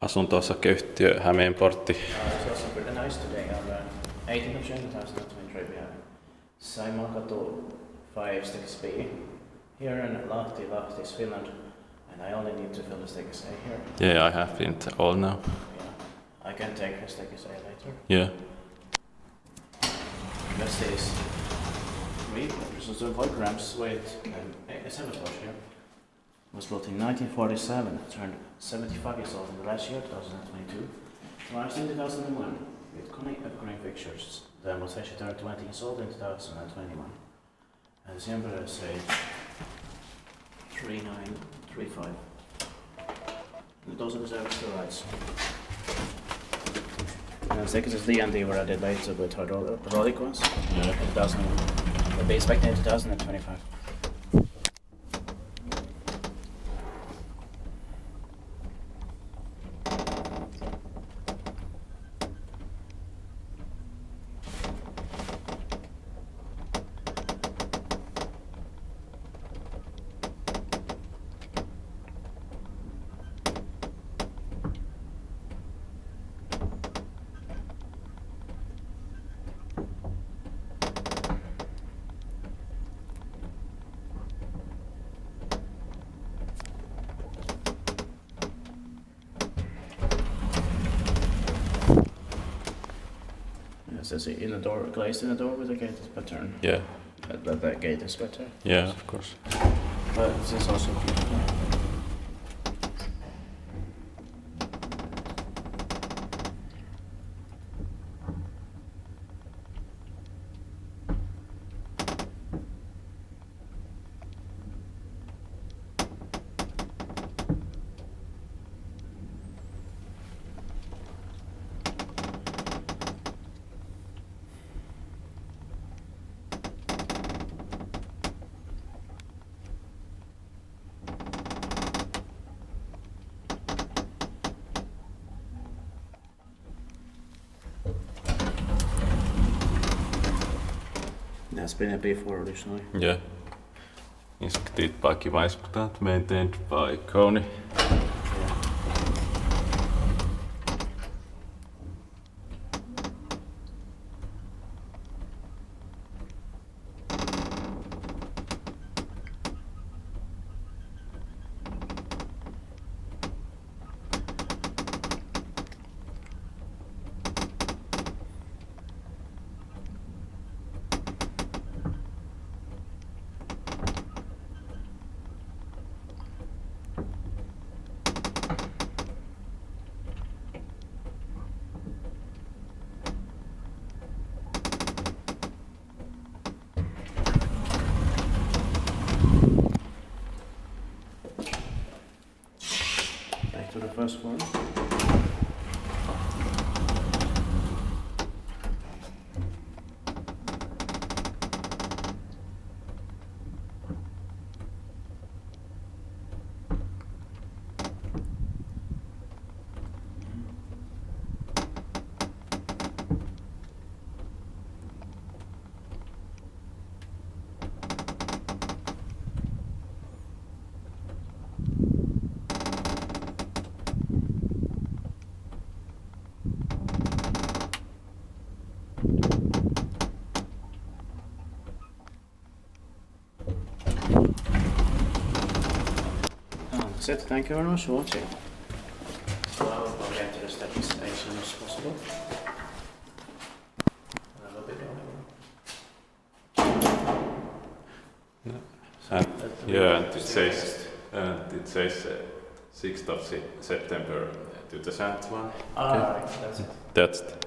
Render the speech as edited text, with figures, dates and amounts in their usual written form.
asunto-osakeyhtiö Hämeenportti. It's also pretty nice today. On 18th of June 2023 we have Saimaankatu 5 sticks B here in Lahti, Finland, and I only need to fill the stickers A here. Yeah, I have it all now. Yeah, I can take the stickers A later. Yeah. This is 3.5 grams weight and a sabotage here. It was built in 1947, turned 75 years old in the last year, 2022. Launched in 2001 with Kone upgrade fixtures. The amortization turned 20 years old in 2021. And the number is 3935. Those are the service rights. And the stickers is D and D were added later with hydraulic ones. Yeah. 2001. They'll be expected in 2025. Says in the door, glazed in the door with a gated pattern. Yeah. That gate is better. Yeah, of course. But this is also beautiful. That's been a before originally. Yeah. Inspected by Kiva, maintained by Kone. Back to the first one. That's it. Thank you very much for watching. So I'll get to the steps as soon as possible. And I will be going. Yeah, and it says 6th of September 2001. Alright, that's it. That's it.